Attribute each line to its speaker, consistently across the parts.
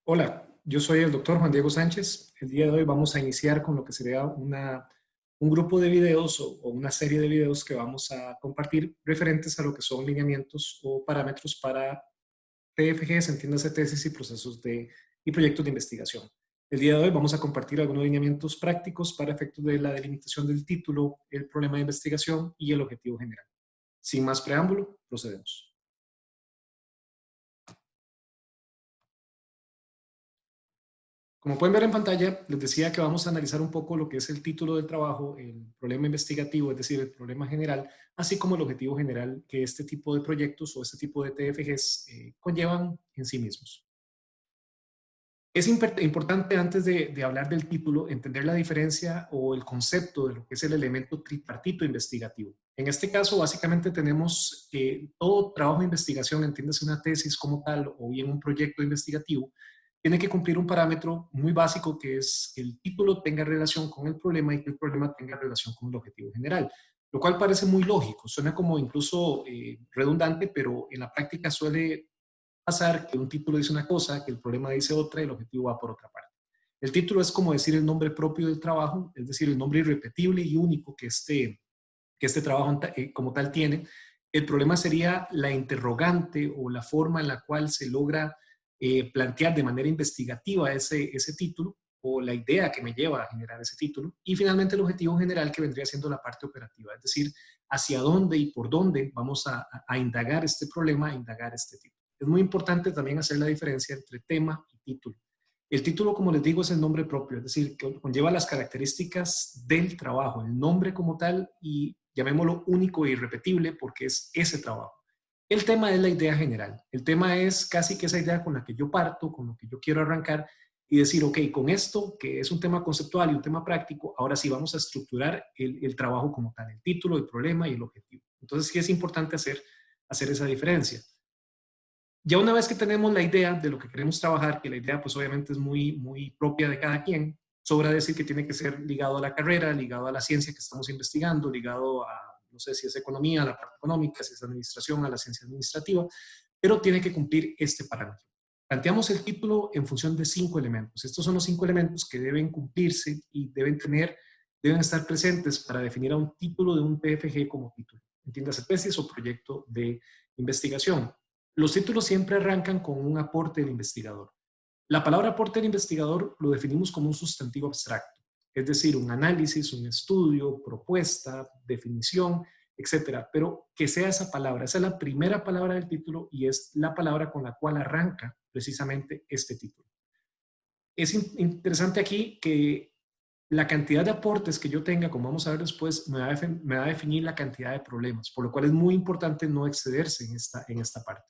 Speaker 1: Hola, yo soy el doctor Juan Diego Sánchez. El día de hoy vamos a iniciar con lo que sería un grupo de videos o una serie de videos que vamos a compartir referentes a lo que son lineamientos o parámetros para TFGs, entiéndase tesis y procesos y proyectos de investigación. El día de hoy vamos a compartir algunos lineamientos prácticos para efectos de la delimitación del título, el problema de investigación y el objetivo general. Sin más preámbulo, procedemos. Como pueden ver en pantalla, les decía que vamos a analizar un poco lo que es el título del trabajo, el problema investigativo, es decir, el problema general, así como el objetivo general que este tipo de proyectos o este tipo de TFGs conllevan en sí mismos. Es importante antes de hablar del título entender la diferencia o el concepto de lo que es el elemento tripartito investigativo. En este caso, básicamente tenemos que todo trabajo de investigación, entiéndase una tesis como tal o bien un proyecto investigativo, tiene que cumplir un parámetro muy básico que es que el título tenga relación con el problema y que el problema tenga relación con el objetivo general, lo cual parece muy lógico, suena como incluso redundante, pero en la práctica suele pasar que un título dice una cosa, que el problema dice otra y el objetivo va por otra parte. El título es como decir el nombre propio del trabajo, es decir, el nombre irrepetible y único que este trabajo como tal tiene. El problema sería la interrogante o la forma en la cual se logra plantear de manera investigativa ese título o la idea que me lleva a generar ese título. Y finalmente el objetivo general que vendría siendo la parte operativa, es decir, hacia dónde y por dónde vamos a indagar este problema, a indagar este título. Es muy importante también hacer la diferencia entre tema y título. El título, como les digo, es el nombre propio, es decir, que conlleva las características del trabajo, el nombre como tal y llamémoslo único e irrepetible porque es ese trabajo. El tema es la idea general. El tema es casi que esa idea con la que yo parto, con lo que yo quiero arrancar y decir, ok, con esto, que es un tema conceptual y un tema práctico, ahora sí vamos a estructurar el trabajo como tal, el título, el problema y el objetivo. Entonces sí es importante hacer esa diferencia. Ya una vez que tenemos la idea de lo que queremos trabajar, que la idea pues obviamente es muy propia de cada quien, sobra decir que tiene que ser ligado a la carrera, ligado a la ciencia que estamos investigando, ligado a, no sé si es economía, a la parte económica, si es administración, a la ciencia administrativa, pero tiene que cumplir este parámetro. Planteamos el título en función de 5 elementos. Estos son los 5 elementos que deben cumplirse y deben estar presentes para definir a un título de un TFG como título. Entiéndase tesis o proyecto de investigación. Los títulos siempre arrancan con un aporte del investigador. La palabra aporte del investigador lo definimos como un sustantivo abstracto, es decir, un análisis, un estudio, propuesta, definición, etcétera, pero que sea esa palabra. Esa es la primera palabra del título y es la palabra con la cual arranca precisamente este título. Es interesante aquí que la cantidad de aportes que yo tenga, como vamos a ver después, me va a definir la cantidad de problemas, por lo cual es muy importante no excederse en esta parte.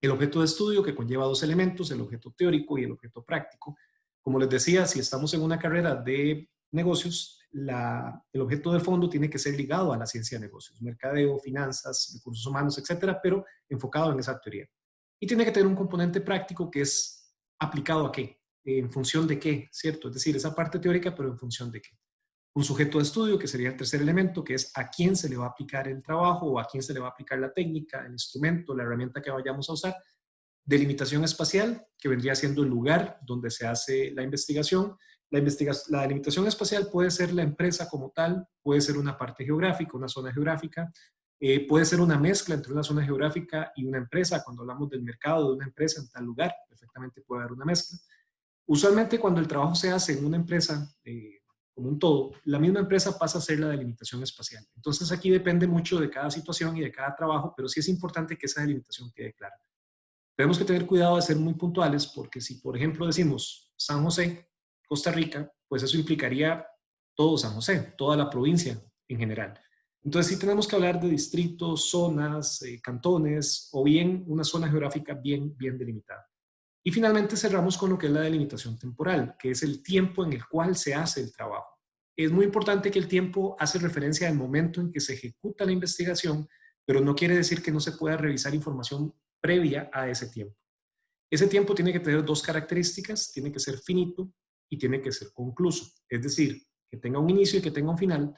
Speaker 1: El objeto de estudio que conlleva 2 elementos, el objeto teórico y el objeto práctico. Como les decía, si estamos en una carrera de negocios, el objeto de fondo tiene que ser ligado a la ciencia de negocios, mercadeo, finanzas, recursos humanos, etcétera, pero enfocado en esa teoría. Y tiene que tener un componente práctico que es aplicado a qué, en función de qué, ¿cierto? Es decir, esa parte teórica, pero en función de qué. Un sujeto de estudio, que sería el tercer elemento, que es a quién se le va a aplicar el trabajo o a quién se le va a aplicar la técnica, el instrumento, la herramienta que vayamos a usar. Delimitación espacial, que vendría siendo el lugar donde se hace la investigación. La delimitación espacial puede ser la empresa como tal, puede ser una parte geográfica, una zona geográfica, puede ser una mezcla entre una zona geográfica y una empresa. Cuando hablamos del mercado de una empresa en tal lugar, perfectamente puede haber una mezcla. Usualmente cuando el trabajo se hace en una empresa como un todo, la misma empresa pasa a ser la delimitación espacial. Entonces aquí depende mucho de cada situación y de cada trabajo, pero sí es importante que esa delimitación quede clara. Tenemos que tener cuidado de ser muy puntuales porque si, por ejemplo, decimos San José, Costa Rica, pues eso implicaría todo San José, toda la provincia en general. Entonces sí tenemos que hablar de distritos, zonas, cantones o bien una zona geográfica bien delimitada. Y finalmente cerramos con lo que es la delimitación temporal, que es el tiempo en el cual se hace el trabajo. Es muy importante que el tiempo hace referencia al momento en que se ejecuta la investigación, pero no quiere decir que no se pueda revisar información previa a ese tiempo. Ese tiempo tiene que tener 2 características, tiene que ser finito y tiene que ser concluso. Es decir, que tenga un inicio y que tenga un final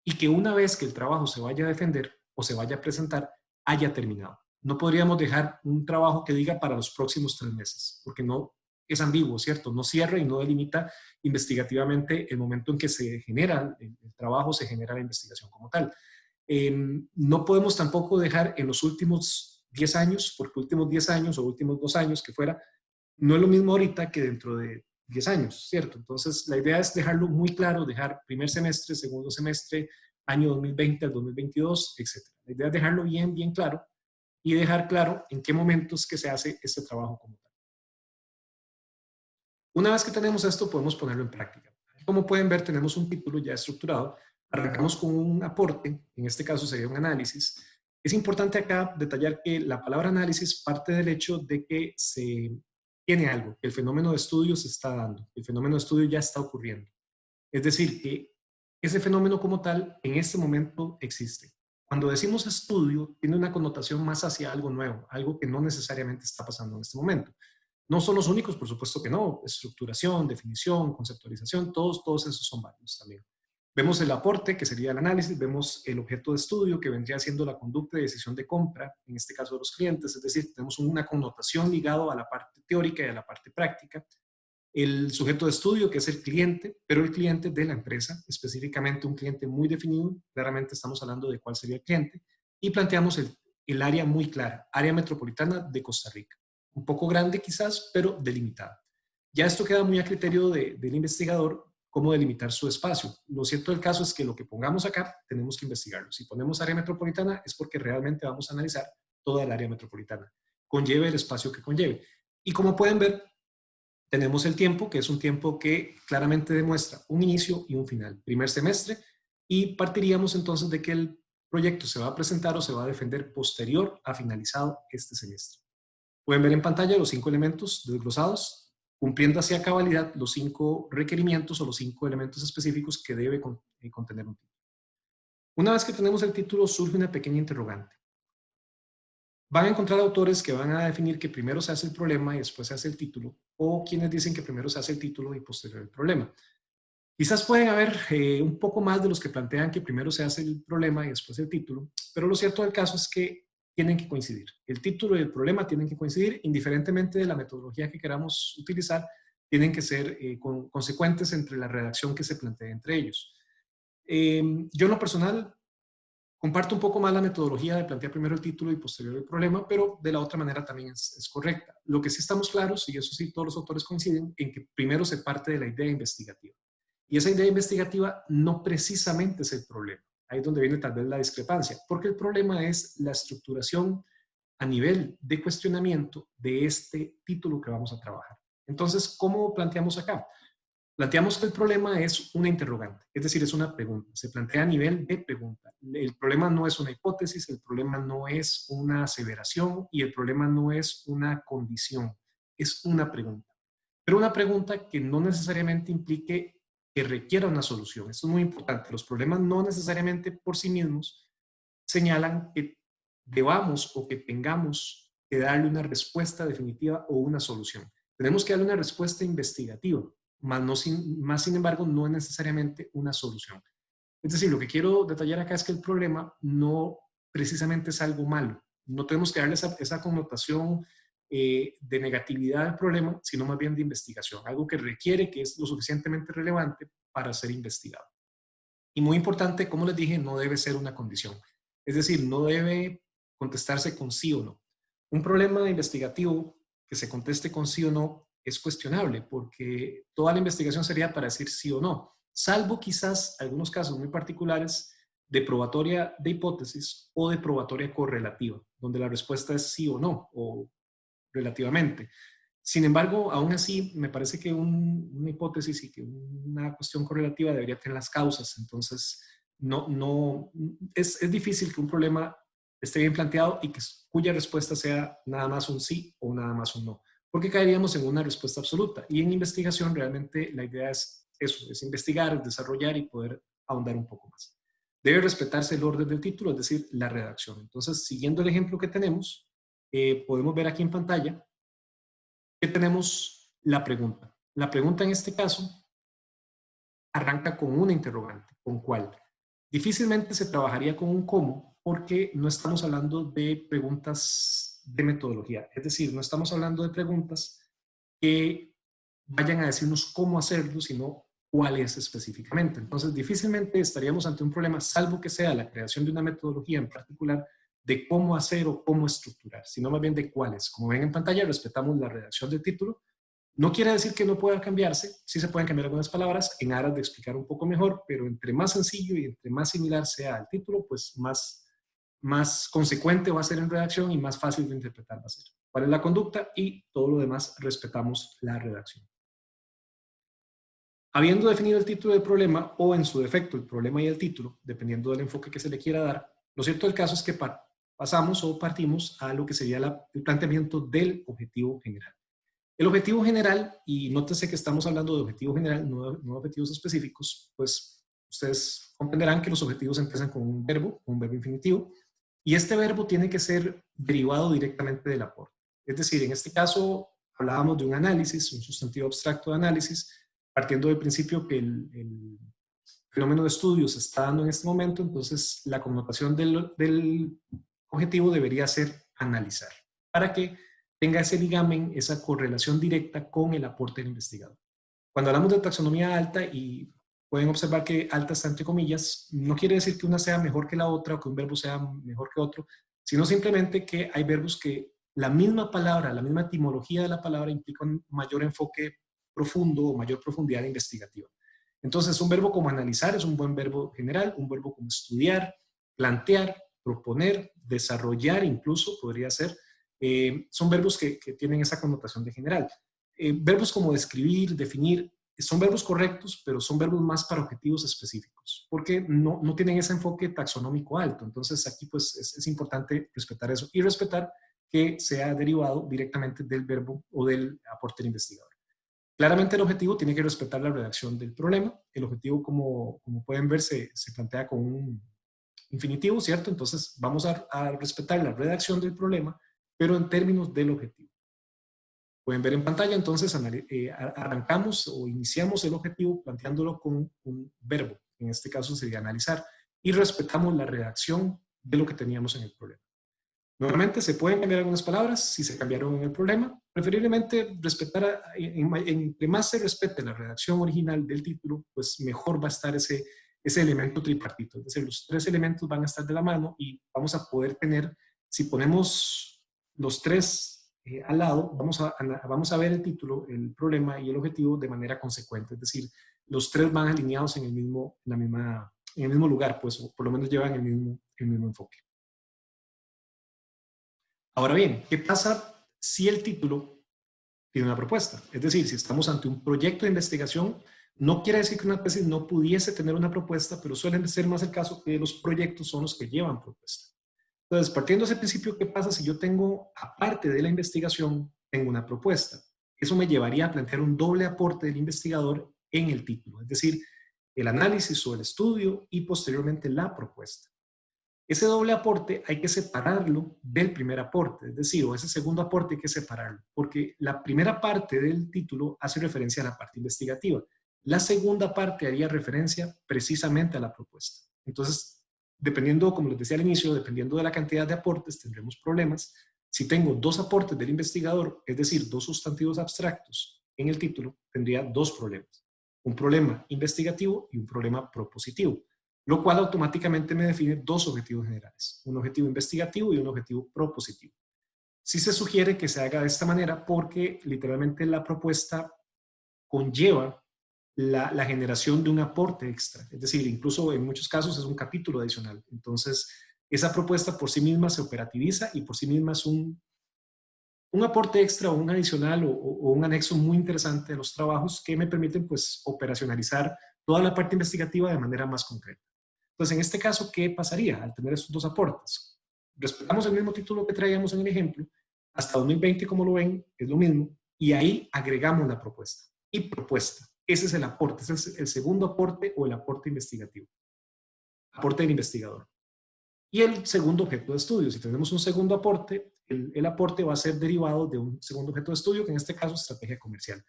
Speaker 1: y que una vez que el trabajo se vaya a defender o se vaya a presentar, haya terminado. No podríamos dejar un trabajo que diga para los próximos 3 meses, porque no es ambiguo, ¿cierto? No cierra y no delimita investigativamente el momento en que se genera el trabajo, se genera la investigación como tal. No podemos tampoco dejar en los últimos 10 años, porque últimos 10 años o últimos 2 años que fuera, no es lo mismo ahorita que dentro de 10 años, ¿cierto? Entonces, la idea es dejarlo muy claro, dejar primer semestre, segundo semestre, año 2020 al 2022, etcétera. La idea es dejarlo bien, bien claro y dejar claro en qué momentos que se hace este trabajo como tal. Una vez que tenemos esto, podemos ponerlo en práctica. Como pueden ver, tenemos un título ya estructurado. Arrancamos con un aporte, en este caso sería un análisis. Es importante acá detallar que la palabra análisis parte del hecho de que se tiene algo, que el fenómeno de estudio se está dando, el fenómeno de estudio ya está ocurriendo. Es decir, que ese fenómeno como tal en este momento existe. Cuando decimos estudio, tiene una connotación más hacia algo nuevo, algo que no necesariamente está pasando en este momento. No son los únicos, por supuesto que no. Estructuración, definición, conceptualización, todos esos son válidos también. Vemos el aporte, que sería el análisis, vemos el objeto de estudio, que vendría siendo la conducta de decisión de compra, en este caso de los clientes, es decir, tenemos una connotación ligado a la parte teórica y a la parte práctica. El sujeto de estudio, que es el cliente, pero el cliente de la empresa, específicamente un cliente muy definido, claramente estamos hablando de cuál sería el cliente, y planteamos el área muy clara, área metropolitana de Costa Rica. Un poco grande quizás, pero delimitada. Ya esto queda muy a criterio del investigador cómo delimitar su espacio. Lo cierto del caso es que lo que pongamos acá tenemos que investigarlo. Si ponemos área metropolitana es porque realmente vamos a analizar toda el área metropolitana, conlleve el espacio que conlleve. Y como pueden ver, tenemos el tiempo, que es un tiempo que claramente demuestra un inicio y un final, primer semestre, y partiríamos entonces de que el proyecto se va a presentar o se va a defender posterior a finalizado este semestre. Pueden ver en pantalla los 5 elementos desglosados, cumpliendo hacia cabalidad los 5 requerimientos o los 5 elementos específicos que debe contener un título. Una vez que tenemos el título, surge una pequeña interrogante. Van a encontrar autores que van a definir que primero se hace el problema y después se hace el título, o quienes dicen que primero se hace el título y posterior el problema. Quizás pueden haber un poco más de los que plantean que primero se hace el problema y después el título, pero lo cierto del caso es que tienen que coincidir. El título y el problema tienen que coincidir, indiferentemente de la metodología que queramos utilizar, tienen que ser consecuentes entre la redacción que se plantea entre ellos. Yo en lo personal comparto un poco más la metodología de plantear primero el título y posterior el problema, pero de la otra manera también es correcta. Lo que sí estamos claros, y eso sí todos los autores coinciden, en que primero se parte de la idea investigativa. Y esa idea investigativa no precisamente es el problema. Ahí es donde viene tal vez la discrepancia, porque el problema es la estructuración a nivel de cuestionamiento de este título que vamos a trabajar. Entonces, ¿cómo planteamos acá? Planteamos que el problema es una interrogante, es decir, es una pregunta, se plantea a nivel de pregunta. El problema no es una hipótesis, el problema no es una aseveración y el problema no es una condición, es una pregunta. Pero una pregunta que no necesariamente implique que requiera una solución. Esto es muy importante. Los problemas no necesariamente por sí mismos señalan que debamos o que tengamos que darle una respuesta definitiva o una solución. Tenemos que darle una respuesta investigativa, más sin embargo no es necesariamente una solución. Es decir, lo que quiero detallar acá es que el problema no precisamente es algo malo. No tenemos que darle esa connotación de negatividad al problema, sino más bien de investigación, algo que requiere que es lo suficientemente relevante para ser investigado. Y muy importante, como les dije, no debe ser una condición. Es decir, no debe contestarse con sí o no. Un problema investigativo que se conteste con sí o no es cuestionable porque toda la investigación sería para decir sí o no, salvo quizás algunos casos muy particulares de probatoria de hipótesis o de probatoria correlativa, donde la respuesta es sí o no, o relativamente. Sin embargo, aún así, me parece que una hipótesis y que una cuestión correlativa debería tener las causas. Entonces, es difícil que un problema esté bien planteado y cuya respuesta sea nada más un sí o nada más un no, porque caeríamos en una respuesta absoluta. Y en investigación realmente la idea es eso, es investigar, desarrollar y poder ahondar un poco más. Debe respetarse el orden del título, es decir, la redacción. Entonces, siguiendo el ejemplo que tenemos, podemos ver aquí en pantalla que tenemos la pregunta. La pregunta en este caso arranca con una interrogante, ¿con cuál? Difícilmente se trabajaría con un cómo porque no estamos hablando de preguntas de metodología. Es decir, no estamos hablando de preguntas que vayan a decirnos cómo hacerlo, sino cuál es específicamente. Entonces, difícilmente estaríamos ante un problema, salvo que sea la creación de una metodología en particular de cómo hacer o cómo estructurar, sino más bien de cuáles. Como ven en pantalla, respetamos la redacción del título. No quiere decir que no pueda cambiarse, sí se pueden cambiar algunas palabras en aras de explicar un poco mejor, pero entre más sencillo y entre más similar sea el título, pues más consecuente va a ser en redacción y más fácil de interpretar va a ser. ¿Cuál es la conducta? Y todo lo demás respetamos la redacción. Habiendo definido el título del problema o en su defecto el problema y el título, dependiendo del enfoque que se le quiera dar, lo cierto del caso es que pasamos o partimos a lo que sería el planteamiento del objetivo general. El objetivo general, y nótese que estamos hablando de objetivo general, no de objetivos específicos, pues ustedes comprenderán que los objetivos empiezan con un verbo infinitivo, y este verbo tiene que ser derivado directamente del aporte. Es decir, en este caso hablábamos de un análisis, un sustantivo abstracto de análisis, partiendo del principio que el fenómeno de estudio se está dando en este momento, entonces la connotación del objetivo debería ser analizar, para que tenga ese ligamen, esa correlación directa con el aporte del investigador. Cuando hablamos de taxonomía alta, y pueden observar que alta está entre comillas, no quiere decir que una sea mejor que la otra o que un verbo sea mejor que otro, sino simplemente que hay verbos que la misma palabra, la misma etimología de la palabra implica un mayor enfoque profundo o mayor profundidad investigativa. Entonces, un verbo como analizar es un buen verbo general, un verbo como estudiar, plantear, proponer, desarrollar incluso podría ser, son verbos que tienen esa connotación de general. Verbos como describir, definir, son verbos correctos, pero son verbos más para objetivos específicos, porque no tienen ese enfoque taxonómico alto. Entonces aquí pues es importante respetar eso y respetar que sea derivado directamente del verbo o del aporte del investigador. Claramente el objetivo tiene que respetar la redacción del problema. El objetivo, como pueden ver, se plantea con un infinitivo, ¿cierto? Entonces vamos a respetar la redacción del problema, pero en términos del objetivo. Pueden ver en pantalla, entonces arrancamos o iniciamos el objetivo planteándolo con un verbo. En este caso sería analizar, y respetamos la redacción de lo que teníamos en el problema. Nuevamente, se pueden cambiar algunas palabras si se cambiaron en el problema. Preferiblemente, entre más se respete la redacción original del título, pues mejor va a estar ese elemento tripartito. Es decir, los tres elementos van a estar de la mano y vamos a poder tener, si ponemos los tres al lado, vamos a ver el título, el problema y el objetivo de manera consecuente. Es decir, los tres van alineados en el mismo lugar, pues, o por lo menos llevan el mismo enfoque. Ahora bien, ¿qué pasa si el título tiene una propuesta? Es decir, si estamos ante un proyecto de investigación, no quiere decir que una tesis no pudiese tener una propuesta, pero suelen ser más el caso que los proyectos son los que llevan propuesta. Entonces, partiendo de ese principio, ¿qué pasa si yo tengo, aparte de la investigación, tengo una propuesta? Eso me llevaría a plantear un doble aporte del investigador en el título, es decir, el análisis o el estudio y posteriormente la propuesta. Ese doble aporte hay que separarlo del primer aporte, es decir, o ese segundo aporte hay que separarlo, porque la primera parte del título hace referencia a la parte investigativa. La segunda parte haría referencia precisamente a la propuesta. Entonces, dependiendo, como les decía al inicio, dependiendo de la cantidad de aportes, tendremos problemas. Si tengo dos aportes del investigador, es decir, dos sustantivos abstractos en el título, tendría dos problemas. Un problema investigativo y un problema propositivo, lo cual automáticamente me define dos objetivos generales, un objetivo investigativo y un objetivo propositivo. Sí se sugiere que se haga de esta manera porque literalmente la propuesta conlleva la generación de un aporte extra, es decir, incluso en muchos casos es un capítulo adicional. Entonces, esa propuesta por sí misma se operativiza y por sí misma es un aporte extra o un adicional o un anexo muy interesante de los trabajos que me permiten pues operacionalizar toda la parte investigativa de manera más concreta. Entonces, en este caso, ¿qué pasaría al tener estos dos aportes? Respetamos el mismo título que traíamos en el ejemplo, hasta 2020, como lo ven, es lo mismo, y ahí agregamos la propuesta. Y propuesta, ese es el aporte, ese es el segundo aporte o el aporte investigativo, aporte del investigador. Y el segundo objeto de estudio, si tenemos un segundo aporte, el aporte va a ser derivado de un segundo objeto de estudio, que en este caso es estrategia comercial.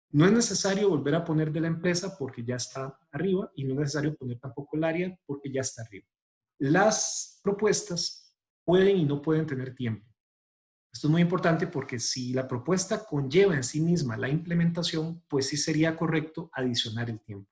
Speaker 1: No es necesario volver a poner de la empresa porque ya está arriba y no es necesario poner tampoco el área porque ya está arriba. Las propuestas pueden y no pueden tener tiempo. Esto es muy importante porque si la propuesta conlleva en sí misma la implementación, pues sí sería correcto adicionar el tiempo.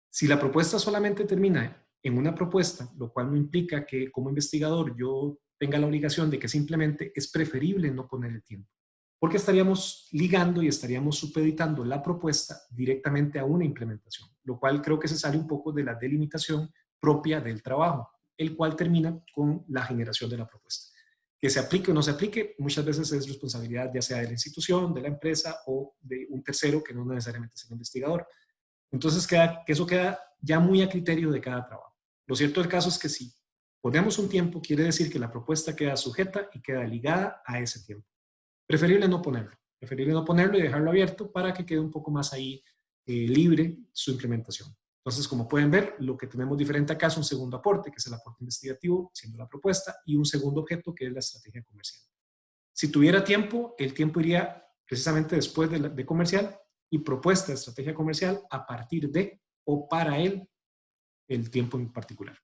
Speaker 1: Si la propuesta solamente termina en una propuesta, lo cual no implica que como investigador yo tenga la obligación de que simplemente es preferible no poner el tiempo, porque estaríamos ligando y estaríamos supeditando la propuesta directamente a una implementación, lo cual creo que se sale un poco de la delimitación propia del trabajo, el cual termina con la generación de la propuesta. Que se aplique o no se aplique, muchas veces es responsabilidad ya sea de la institución, de la empresa o de un tercero que no necesariamente es el investigador. Entonces, que eso queda ya muy a criterio de cada trabajo. Lo cierto del caso es que si ponemos un tiempo, quiere decir que la propuesta queda sujeta y queda ligada a ese tiempo. Preferible no ponerlo. Preferible no ponerlo y dejarlo abierto para que quede un poco más ahí libre su implementación. Entonces, como pueden ver, lo que tenemos diferente acá es un segundo aporte, que es el aporte investigativo, siendo la propuesta, y un segundo objeto, que es la estrategia comercial. Si tuviera tiempo, el tiempo iría precisamente después de comercial y propuesta de estrategia comercial a partir de o para el tiempo en particular.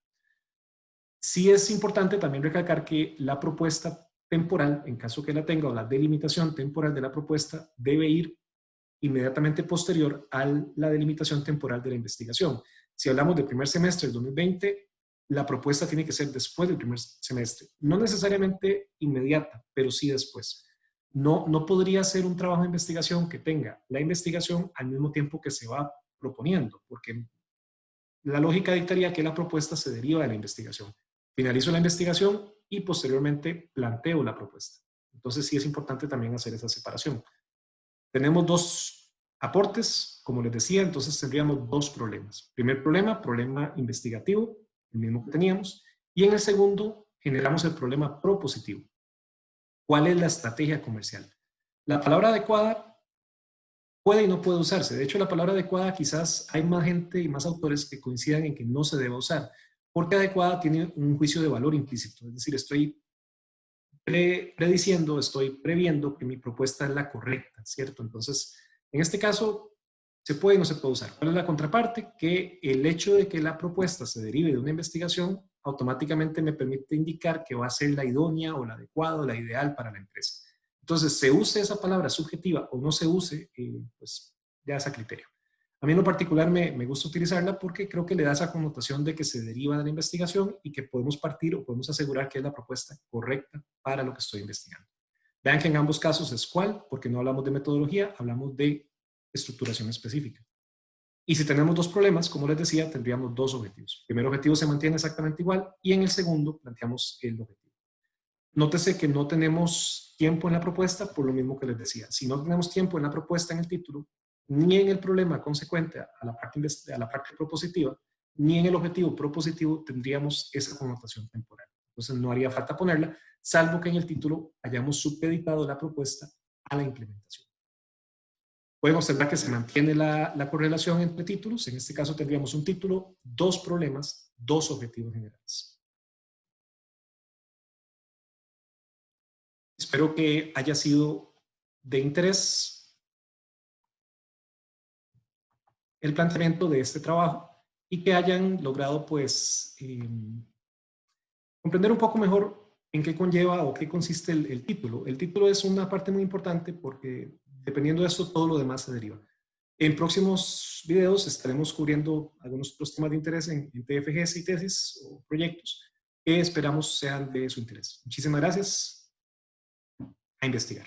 Speaker 1: Sí es importante también recalcar que la propuesta temporal, en caso que la tenga, o la delimitación temporal de la propuesta, debe ir inmediatamente posterior a la delimitación temporal de la investigación. Si hablamos del primer semestre del 2020, la propuesta tiene que ser después del primer semestre. No necesariamente inmediata, pero sí después. No podría ser un trabajo de investigación que tenga la investigación al mismo tiempo que se va proponiendo, porque la lógica dictaría que la propuesta se deriva de la investigación. Finalizo la investigación y posteriormente planteo la propuesta. Entonces sí es importante también hacer esa separación. Tenemos dos aportes, como les decía, entonces tendríamos dos problemas. Primer problema, problema investigativo, el mismo que teníamos, y en el segundo generamos el problema propositivo. ¿Cuál es la estrategia comercial? La palabra adecuada puede y no puede usarse. De hecho, la palabra adecuada quizás hay más gente y más autores que coincidan en que no se debe usar, porque adecuada tiene un juicio de valor implícito, es decir, estoy prediciendo, estoy previendo que mi propuesta es la correcta, ¿cierto? Entonces, en este caso, se puede y no se puede usar. ¿Cuál es la contraparte? Que el hecho de que la propuesta se derive de una investigación automáticamente me permite indicar que va a ser la idónea o la adecuada o la ideal para la empresa. Entonces, se use esa palabra subjetiva o no se use, pues ya es a criterio. A mí en lo particular me gusta utilizarla porque creo que le da esa connotación de que se deriva de la investigación y que podemos partir o podemos asegurar que es la propuesta correcta para lo que estoy investigando. Vean que en ambos casos es cuál, porque no hablamos de metodología, hablamos de estructuración específica. Y si tenemos dos problemas, como les decía, tendríamos dos objetivos. El primer objetivo se mantiene exactamente igual y en el segundo planteamos el objetivo. Nótese que no tenemos tiempo en la propuesta por lo mismo que les decía. Si no tenemos tiempo en la propuesta en el título, ni en el problema consecuente a la parte propositiva, ni en el objetivo propositivo tendríamos esa connotación temporal. Entonces no haría falta ponerla, salvo que en el título hayamos supeditado la propuesta a la implementación. Pueden observar que se mantiene la correlación entre títulos. En este caso tendríamos un título, dos problemas, dos objetivos generales. Espero que haya sido de interés el planteamiento de este trabajo y que hayan logrado pues comprender un poco mejor en qué conlleva o qué consiste el título. El título es una parte muy importante porque dependiendo de esto todo lo demás se deriva. En próximos videos estaremos cubriendo algunos otros temas de interés en TFGs y tesis o proyectos que esperamos sean de su interés. Muchísimas gracias. A investigar.